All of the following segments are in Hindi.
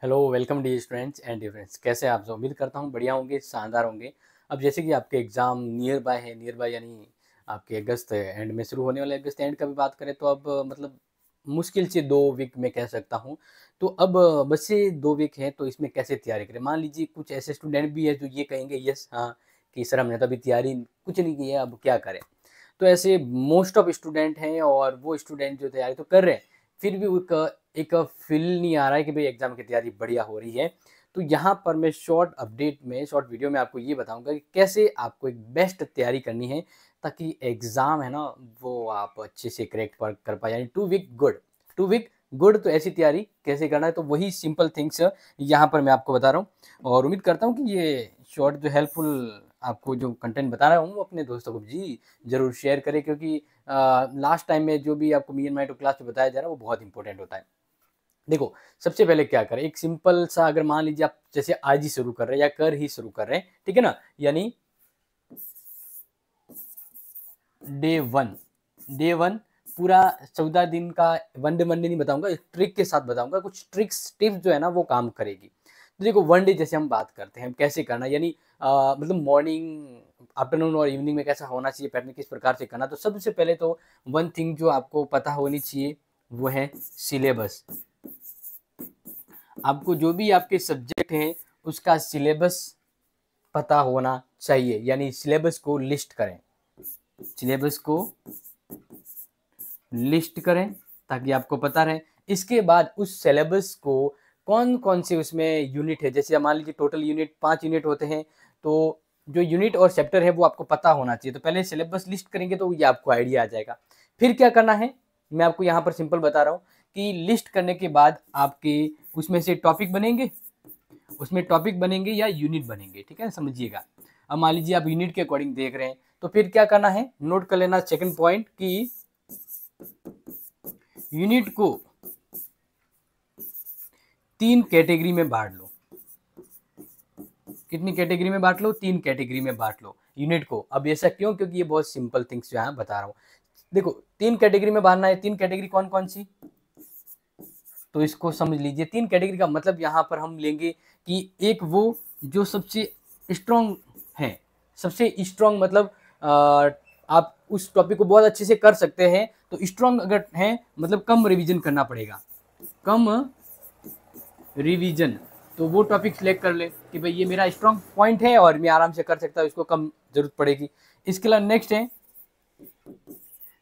Hello welcome the students and dear friends, कैसे हैं आप सब। उम्मीद करता हूँ बढ़िया होंगे, शानदार होंगे। अब जैसे कि आपके एग्ज़ाम नियर बाय यानी आपके अगस्त एंड में शुरू होने वाले अगस्त एंड का भी बात करें तो अब मतलब मुश्किल से 2 वीक में कह सकता हूँ। तो अब बस से 2 वीक हैं, तो इसमें कैसे तैयारी करें। मान लीजिए कुछ ऐसे स्टूडेंट भी है जो ये कहेंगे यस हाँ कि सर हमने तो अभी तैयारी कुछ नहीं की है, अब क्या करें। तो ऐसे मोस्ट ऑफ स्टूडेंट हैं और वो स्टूडेंट जो तैयारी तो कर रहे हैं, फिर भी एक फील नहीं आ रहा है कि भाई एग्ज़ाम की तैयारी बढ़िया हो रही है। तो यहाँ पर मैं शॉर्ट अपडेट में, शॉर्ट वीडियो में आपको ये बताऊंगा कि कैसे आपको एक बेस्ट तैयारी करनी है ताकि एग्ज़ाम है ना वो आप अच्छे से क्रैक कर पाए, यानी 2 वीक गुड। 2 वीक गुड, तो ऐसी तैयारी कैसे करना है, तो वही सिंपल थिंग्स यहाँ पर मैं आपको बता रहा हूँ। और उम्मीद करता हूँ कि ये शॉर्ट जो हेल्पफुल आपको जो कंटेंट बता रहा हूँ वो अपने दोस्तों को जी ज़रूर शेयर करें, क्योंकि लास्ट टाइम में जो भी आपको मी एंड माई टू क्लास में बताया जा रहा है वो बहुत इंपॉर्टेंट होता है। देखो, सबसे पहले क्या करें, एक सिंपल सा, अगर मान लीजिए आप जैसे आज ही शुरू कर रहे हैं या कर ही शुरू कर रहे हैं, ठीक है ना, यानी डे 1 पूरा 14 दिन का वन डे नहीं बताऊंगा, एक ट्रिक के साथ बताऊंगा। कुछ ट्रिक्स टिप्स जो है ना वो काम करेगी। तो देखो, वन डे जैसे हम बात करते हैं कैसे करना, यानी मतलब मॉर्निंग, आफ्टरनून और इवनिंग में कैसा होना चाहिए, पैटर्न किस प्रकार से करना। तो सबसे पहले तो वन थिंग जो आपको पता होनी चाहिए वो है सिलेबस। आपको जो भी आपके सब्जेक्ट हैं उसका सिलेबस पता होना चाहिए, यानी सिलेबस को लिस्ट करें। सिलेबस को लिस्ट करें ताकि आपको पता रहे। इसके बाद उस सिलेबस को कौन कौन से उसमें यूनिट है, जैसे मान लीजिए टोटल यूनिट 5 यूनिट होते हैं, तो जो यूनिट और चैप्टर है वो आपको पता होना चाहिए। तो पहले सिलेबस लिस्ट करेंगे तो ये आपको आइडिया आ जाएगा। फिर क्या करना है, मैं आपको यहाँ पर सिंपल बता रहा हूँ कि लिस्ट करने के बाद आपके उसमें से टॉपिक बनेंगे, उसमें टॉपिक बनेंगे या यूनिट बनेंगे, ठीक है, समझिएगा। अब मान लीजिए आप यूनिट के अकॉर्डिंग देख रहे हैं, तो फिर क्या करना है, नोट कर लेना सेकंड पॉइंट कि यूनिट को 3 कैटेगरी में बांट लो। कितनी कैटेगरी में बांट लो, 3 कैटेगरी में बांट लो यूनिट को। अब ऐसा क्यों, क्योंकि ये बहुत सिंपल थिंग्स जो है बता रहा हूँ। देखो, 3 कैटेगरी में बांटना है। 3 कैटेगरी कौन कौन सी, तो इसको समझ लीजिए। 3 कैटेगरी का मतलब यहाँ पर हम लेंगे कि एक वो जो सबसे स्ट्रॉन्ग है, सबसे स्ट्रॉन्ग मतलब आप उस टॉपिक को बहुत अच्छे से कर सकते हैं। तो स्ट्रॉन्ग अगर है मतलब कम रिवीजन करना पड़ेगा, कम रिवीजन। तो वो टॉपिक सिलेक्ट कर ले कि भाई ये मेरा स्ट्रॉन्ग पॉइंट है और मैं आराम से कर सकता हूँ, इसको कम जरूरत पड़ेगी। इसके अलावा नेक्स्ट है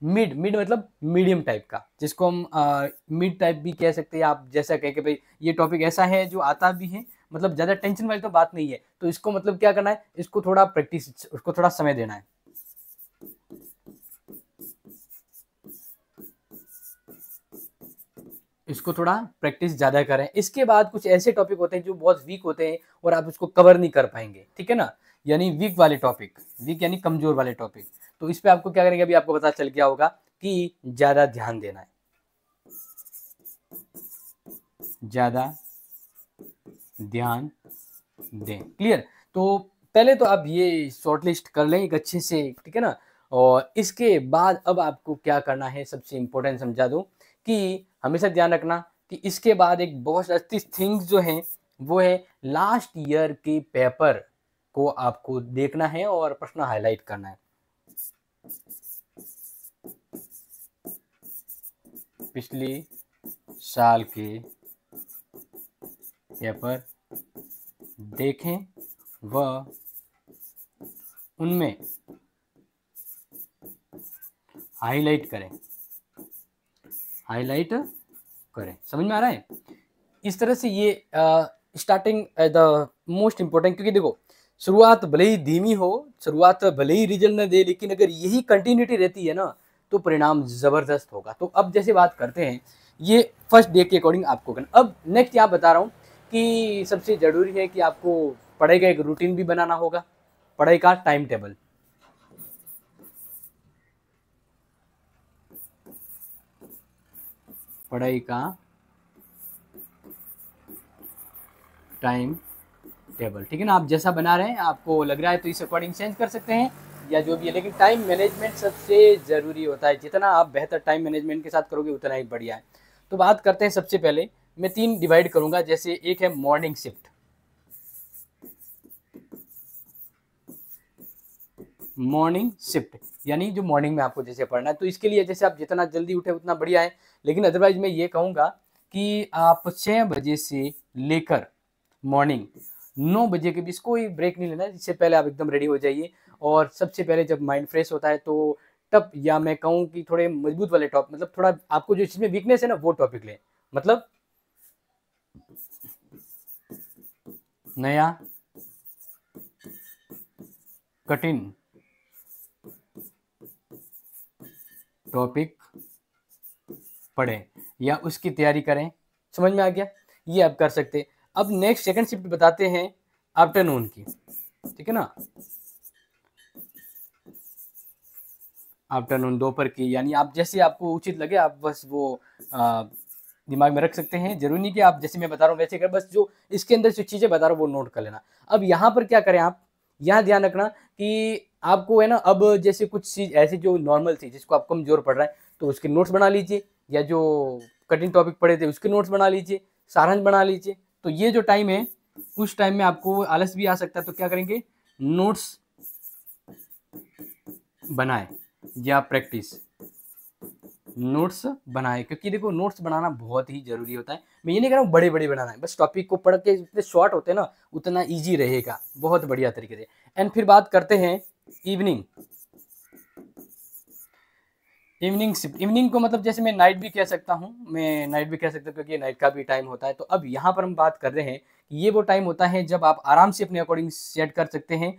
मिड। मिड मतलब मीडियम टाइप का, जिसको हम मिड टाइप भी कह सकते हैं। आप जैसा कहें कि भाई ये टॉपिक ऐसा है जो आता भी है, मतलब ज़्यादा टेंशन वाली तो बात नहीं है, तो इसको मतलब क्या करना है, इसको थोड़ा प्रैक्टिस, उसको थोड़ा समय देना है। इसको थोड़ा प्रैक्टिस ज़्यादा करें। इसके बाद कुछ ऐसे टॉपिक होते हैं जो बहुत वीक होते हैं और आप उसको कवर नहीं कर पाएंगे, ठीक है ना, यानी वीक वाले टॉपिक, वीक यानी कमजोर वाले टॉपिक। तो इस पे आपको क्या करेंगे, अभी आपको पता चल गया होगा कि ज़्यादा ध्यान देना है, ज़्यादा ध्यान दें। क्लियर। तो पहले तो आप ये शॉर्ट लिस्ट कर लें एक अच्छे से, ठीक है ना। और इसके बाद अब आपको क्या करना है, सबसे इम्पोर्टेंट समझा दूं कि हमेशा ध्यान रखना कि इसके बाद एक बहुत अच्छी थिंग्स जो हैं वो है लास्ट ईयर के पेपर को आपको देखना है और प्रश्न हाईलाइट करना है। पिछले साल के पेपर देखें व उनमें हाईलाइट करें, हाईलाइट करें। समझ में आ रहा है। इस तरह से ये स्टार्टिंग द मोस्ट इम्पोर्टेंट, क्योंकि देखो शुरुआत भले ही धीमी हो, शुरुआत भले ही रिजल्ट न दे, लेकिन अगर यही कंटिन्यूटी रहती है ना तो परिणाम जबरदस्त होगा। तो अब जैसे बात करते हैं, ये फर्स्ट डे के अकॉर्डिंग आपको करना। अब नेक्स्ट यहाँ बता रहा हूँ कि सबसे ज़रूरी है कि आपको पढ़ाई का एक रूटीन भी बनाना होगा, पढ़ाई का टाइम टेबल। पढ़ाई का टाइम टेबल, ठीक है ना। आप जैसा बना रहे हैं, आपको लग रहा है तो इस अकॉर्डिंग चेंज कर सकते हैं या जो भी है, लेकिन टाइम मैनेजमेंट सबसे ज़रूरी होता है। जितना आप बेहतर टाइम मैनेजमेंट के साथ करोगे उतना ही बढ़िया है। तो बात करते हैं सबसे पहले मैं 3 डिवाइड करूंगा। जैसे एक है मॉर्निंग शिफ्ट, मॉर्निंग शिफ्ट यानी जो मॉर्निंग में आपको जैसे पढ़ना है, तो इसके लिए जैसे आप जितना जल्दी उठे उतना बढ़िया है। लेकिन अदरवाइज मैं ये कहूँगा कि आप 6 बजे से लेकर मॉर्निंग 9 बजे के बीच कोई ब्रेक नहीं लेना है। इससे पहले आप एकदम रेडी हो जाइए, और सबसे पहले जब माइंड फ्रेश होता है तो तब, या मैं कहूँ कि थोड़े मजबूत वाले टॉपिक, मतलब थोड़ा आपको जो इसमें वीकनेस है ना वो टॉपिक लें। मतलब नया कठिन टॉपिक पढ़ें या उसकी तैयारी करें। समझ में आ गया? ये आप कर सकते हैं। अब नेक्स्ट सेकंड शिफ्ट बताते हैं आफ्टरनून की, ठीक है ना। आफ्टरनून दोपहर की, यानी आप जैसे आपको उचित लगे आप बस वो दिमाग में रख सकते हैं। जरूरी नहीं कि आप जैसे मैं बता रहा हूँ वैसे कर, बस जो इसके अंदर जो चीज़ें बता रहा हूँ वो नोट कर लेना। अब यहाँ पर क्या करें आप, यहाँ ध्यान रखना कि आपको है ना, अब जैसे कुछ चीज़ ऐसी जो नॉर्मल थी जिसको आप कमजोर पड़ रहा है तो उसके नोट्स बना लीजिए, या जो कठिन टॉपिक पढ़े थे उसके नोट्स बना लीजिए, सारांश बना लीजिए। तो ये जो टाइम है उस टाइम में आपको आलस भी आ सकता है, तो क्या करेंगे, नोट्स बनाए या प्रैक्टिस नोट्स बनाए, क्योंकि देखो नोट्स बनाना बहुत ही जरूरी होता है। मैं ये नहीं कह रहा हूँ बड़े बड़े बनाना है, बस टॉपिक को पढ़ के जितने शॉर्ट होते हैं ना उतना इजी रहेगा, बहुत बढ़िया तरीके से। एंड फिर बात करते हैं इवनिंग, इवनिंग शिफ्ट। इवनिंग को मतलब जैसे मैं नाइट भी कह सकता हूँ, मैं नाइट भी कह सकता हूँ क्योंकि नाइट का भी टाइम होता है। तो अब यहाँ पर हम बात कर रहे हैं कि ये वो टाइम होता है जब आप आराम से अपने अकॉर्डिंग सेट कर सकते हैं।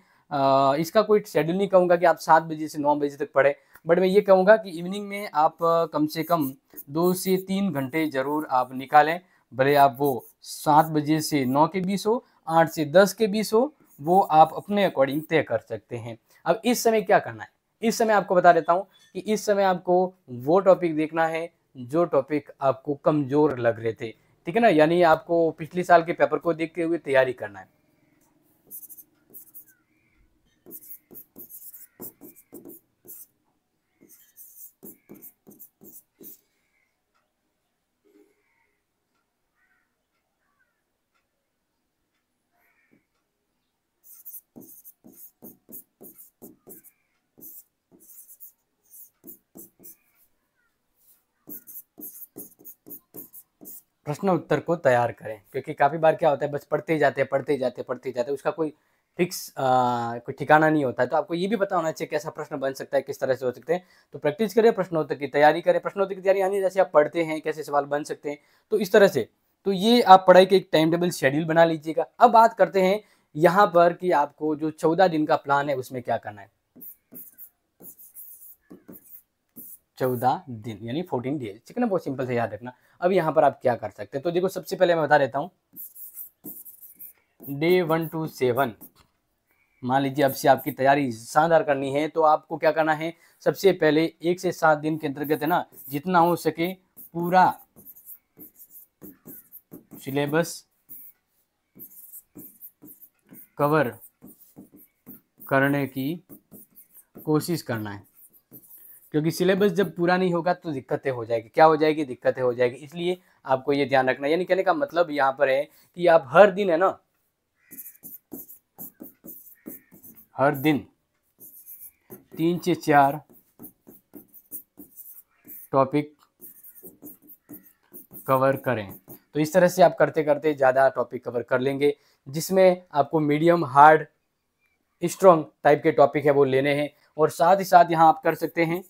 इसका कोई शेड्यूल नहीं कहूँगा कि आप 7 बजे से 9 बजे तक पढ़े, बट मैं ये कहूँगा कि इवनिंग में आप कम से कम 2 से 3 घंटे जरूर आप निकालें। भले आप वो 7 बजे से 9 के बीच हो, 8 से 10 के बीच हो, वो आप अपने अकॉर्डिंग तय कर सकते हैं। अब इस समय क्या करना है, इस समय आपको बता देता हूँ कि इस समय आपको वो टॉपिक देखना है जो टॉपिक आपको कमजोर लग रहे थे, ठीक है ना। यानी आपको पिछले साल के पेपर को देखते हुए तैयारी करना है। प्रश्न उत्तर को तैयार करें, क्योंकि काफी बार क्या होता है बस पढ़ते ही जाते हैं, पढ़ते ही जाते हैं, पढ़ते ही जाते हैं, उसका कोई फिक्स कोई ठिकाना नहीं होता है। तो आपको ये भी पता होना चाहिए कैसा प्रश्न बन सकता है, किस तरह से हो सकते हैं। तो प्रैक्टिस करें, प्रश्नोत्तर की तैयारी करें। प्रश्नोत्तर की तैयारी यानी जैसे आप पढ़ते हैं कैसे सवाल बन सकते हैं, तो इस तरह से। तो ये आप पढ़ाई के एक टाइम टेबल शेड्यूल बना लीजिएगा। अब बात करते हैं यहाँ पर कि आपको जो 14 दिन का प्लान है उसमें क्या करना है। 14 दिन यानी 14 डेज, ठीक है ना, बहुत सिंपल से याद रखना। अब यहाँ पर आप क्या कर सकते हैं, तो देखो सबसे पहले मैं बता देता हूँ डे 1 to 7। मान लीजिए अब से आपकी तैयारी शानदार करनी है तो आपको क्या करना है, सबसे पहले 1 से 7 दिन के अंतर्गत है ना, जितना हो सके पूरा सिलेबस कवर करने की कोशिश करना है। क्योंकि सिलेबस जब पूरा नहीं होगा तो दिक्कतें हो जाएगी, क्या हो जाएगी, दिक्कतें हो जाएगी। इसलिए आपको ये ध्यान रखना है। यानी कहने का मतलब यहाँ पर है कि आप हर दिन है ना, हर दिन 3 से 4 टॉपिक कवर करें। तो इस तरह से आप करते करते ज़्यादा टॉपिक कवर कर लेंगे, जिसमें आपको मीडियम, हार्ड, स्ट्रॉन्ग टाइप के टॉपिक है वो लेने हैं। और साथ ही साथ यहाँ आप कर सकते हैं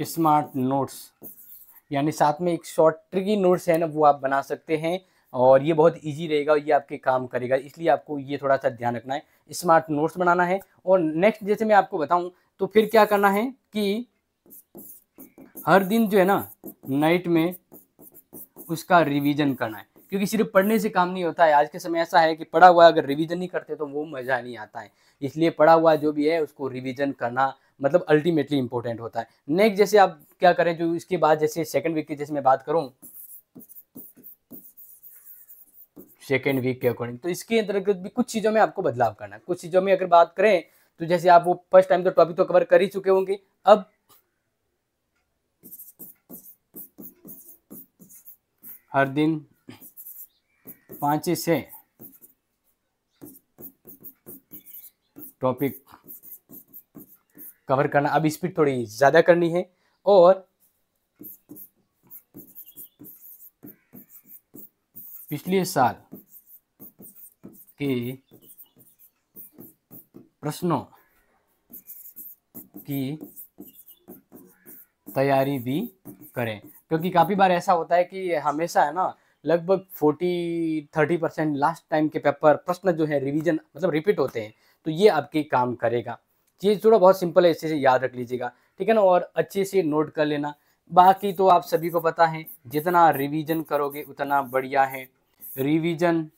स्मार्ट नोट्स, यानी साथ में एक शॉर्ट ट्रिकी नोट्स है ना वो आप बना सकते हैं, और ये बहुत इजी रहेगा, ये आपके काम करेगा। इसलिए आपको ये थोड़ा सा ध्यान रखना है, स्मार्ट नोट्स बनाना है। और नेक्स्ट जैसे मैं आपको बताऊं तो फिर क्या करना है कि हर दिन जो है ना नाइट में उसका रिवीजन करना है, क्योंकि सिर्फ पढ़ने से काम नहीं होता है। आज के समय ऐसा है कि पढ़ा हुआ अगर रिवीजन नहीं करते तो वो मज़ा नहीं आता है। इसलिए पढ़ा हुआ जो भी है उसको रिवीजन करना मतलब अल्टीमेटली इंपॉर्टेंट होता है। नेक्स्ट जैसे आप क्या करें, जो इसके बाद जैसे सेकंड वीक की जैसे मैं बात करूं, सेकेंड वीक के अकॉर्डिंग, तो इसके अंतर्गत भी कुछ चीज़ों में आपको बदलाव करना है। कुछ चीज़ों में अगर बात करें तो जैसे आप वो फर्स्ट टाइम तो टॉपिक तो कवर कर ही चुके होंगे, अब हर दिन 5 से 6 टॉपिक कवर करना। अब स्पीड थोड़ी ज़्यादा करनी है और पिछले साल के प्रश्नों की तैयारी भी करें, क्योंकि काफ़ी बार ऐसा होता है कि हमेशा है ना लगभग 40-30% लास्ट टाइम के पेपर प्रश्न जो है रिवीजन मतलब रिपीट होते हैं, तो ये आपके काम करेगा। चीज़ थोड़ा बहुत सिंपल है, इसे से याद रख लीजिएगा, ठीक है ना, और अच्छे से नोट कर लेना। बाकी तो आप सभी को पता है जितना रिवीजन करोगे उतना बढ़िया है। रिवीजन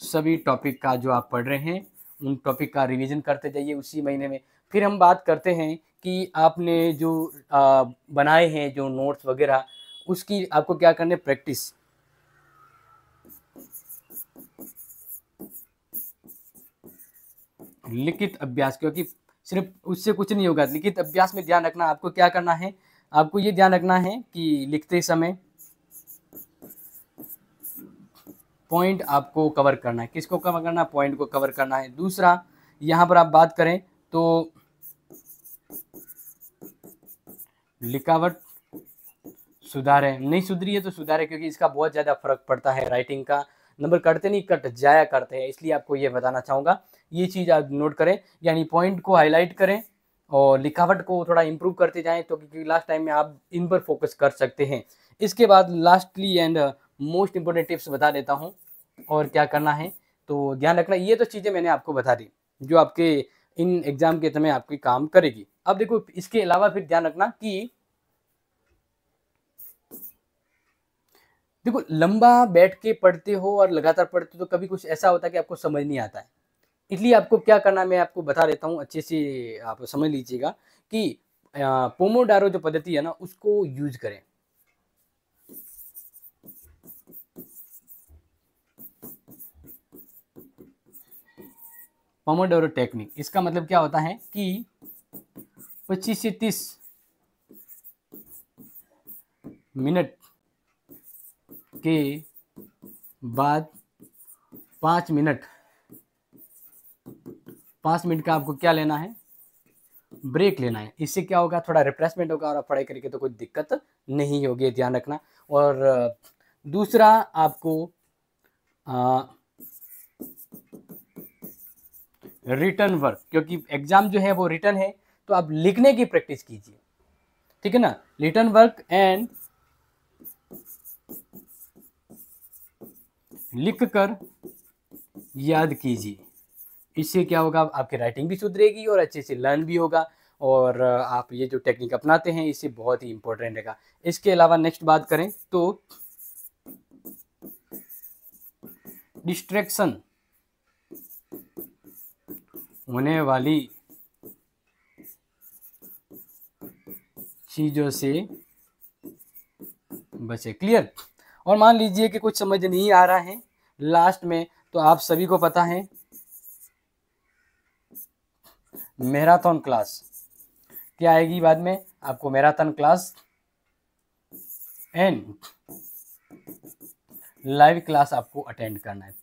सभी टॉपिक का जो आप पढ़ रहे हैं उन टॉपिक का रिवीजन करते जाइए उसी महीने में। फिर हम बात करते हैं कि आपने जो बनाए हैं जो नोट्स वगैरह, उसकी आपको क्या करना है, प्रैक्टिस। लिखित अभ्यास, क्योंकि सिर्फ उससे कुछ नहीं होगा। लिखित अभ्यास में ध्यान रखना आपको क्या करना है, आपको ये ध्यान रखना है कि लिखते समय पॉइंट आपको कवर करना है। किसको कवर करना है, पॉइंट को कवर करना है। दूसरा यहाँ पर आप बात करें तो लिखावट सुधारें, नहीं सुधरी है तो सुधारें, क्योंकि इसका बहुत ज़्यादा फर्क पड़ता है। राइटिंग का नंबर कटते नहीं, कट जाया करते हैं, इसलिए आपको ये बताना चाहूँगा। ये चीज़ आप नोट करें, यानी पॉइंट को हाईलाइट करें और लिखावट को थोड़ा इंप्रूव करते जाएं, तो क्योंकि लास्ट टाइम में आप इन पर फोकस कर सकते हैं। इसके बाद lastly and most important tips बता देता हूँ और क्या करना है, तो ध्यान रखना। ये तो चीज़ें मैंने आपको बता दी जो आपके इन एग्ज़ाम के समय आपकी काम करेगी। अब देखो इसके अलावा फिर ध्यान रखना कि देखो लंबा बैठ के पढ़ते हो और लगातार पढ़ते हो तो कभी कुछ ऐसा होता है कि आपको समझ नहीं आता है। इसलिए आपको क्या करना है मैं आपको बता देता हूँ, अच्छे से आप समझ लीजिएगा कि पोमोडारो जो पद्धति है ना उसको यूज करें। पोमोडारो टेक्निक, इसका मतलब क्या होता है कि 25 से 30 मिनट के बाद 5 मिनट का आपको क्या लेना है, ब्रेक लेना है। इससे क्या होगा, थोड़ा रिफ्रेशमेंट होगा और आप पढ़ाई करके तो कोई दिक्कत नहीं होगी, ध्यान रखना। और दूसरा आपको रिटर्न वर्क, क्योंकि एग्जाम जो है वो रिटर्न है तो आप लिखने की प्रैक्टिस कीजिए, ठीक है ना। रिटर्न वर्क एंड लिख कर याद कीजिए। इससे क्या होगा, आपकी राइटिंग भी सुधरेगी और अच्छे से लर्न भी होगा। और आप ये जो टेक्निक अपनाते हैं इससे बहुत ही इंपॉर्टेंट रहेगा। इसके अलावा नेक्स्ट बात करें तो डिस्ट्रैक्शन होने वाली चीज़ों से बचे। क्लियर। और मान लीजिए कि कुछ समझ नहीं आ रहा है लास्ट में, तो आप सभी को पता है मैराथन क्लास क्या आएगी बाद में, आपको marathon class and live class आपको अटेंड करना है,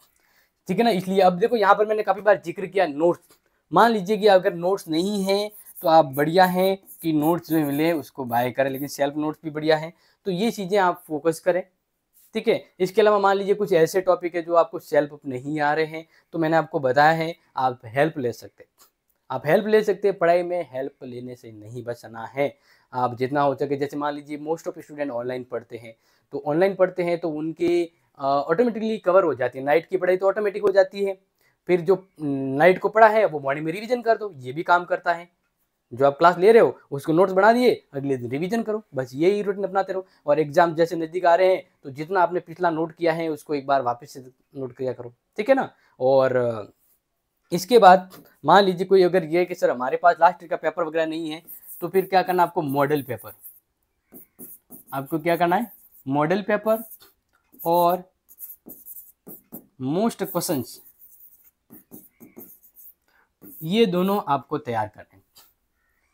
ठीक है ना। इसलिए अब देखो यहाँ पर मैंने काफ़ी बार जिक्र किया नोट्स। मान लीजिए कि अगर नोट्स नहीं है तो आप बढ़िया है कि नोट्स जो मिले उसको बाय करें, लेकिन सेल्फ नोट्स भी बढ़िया है, तो ये चीज़ें आप फोकस करें, ठीक है। इसके अलावा मान लीजिए कुछ ऐसे टॉपिक है जो आपको सेल्फ नहीं आ रहे हैं, तो मैंने आपको बताया है आप हेल्प ले सकते हैं। आप हेल्प ले सकते हैं, पढ़ाई में हेल्प लेने से नहीं बचना है। आप जितना हो सके, जैसे मान लीजिए मोस्ट ऑफ स्टूडेंट ऑनलाइन पढ़ते हैं, तो ऑनलाइन पढ़ते हैं तो उनके ऑटोमेटिकली कवर हो जाती है, नाइट की पढ़ाई तो ऑटोमेटिक हो जाती है। फिर जो नाइट को पढ़ा है वो मॉर्निंग में रिवीजन कर दो, ये भी काम करता है। जो आप क्लास ले रहे हो उसको नोट्स बना दिए, अगले दिन रिवीजन करो, बस यही रूटीन अपनाते रहो। और एग्जाम जैसे नज़दीक आ रहे हैं तो जितना आपने पिछला नोट किया है उसको एक बार वापस से नोट किया करो, ठीक है ना। और इसके बाद मान लीजिए कोई अगर ये कि सर हमारे पास लास्ट ईयर का पेपर वगैरह नहीं है, तो फिर क्या करना, आपको मॉडल पेपर, आपको क्या करना है, मॉडल पेपर और मोस्ट क्वेश्चंस, ये दोनों आपको तैयार करने हैं।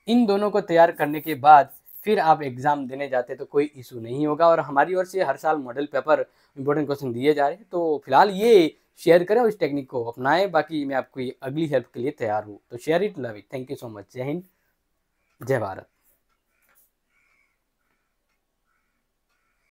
इन दोनों को तैयार करने के बाद फिर आप एग्ज़ाम देने जाते हैं तो कोई इश्यू नहीं होगा और हमारी ओर से हर साल मॉडल पेपर इंपॉर्टेंट क्वेश्चन दिए जा रहे हैं। तो फिलहाल ये शेयर करें और इस टेक्निक को अपनाएँ, बाकी मैं आपकी अगली हेल्प के लिए तैयार हूँ। तो share it, love it. Thank you so much. जय हिंद, जय भारत।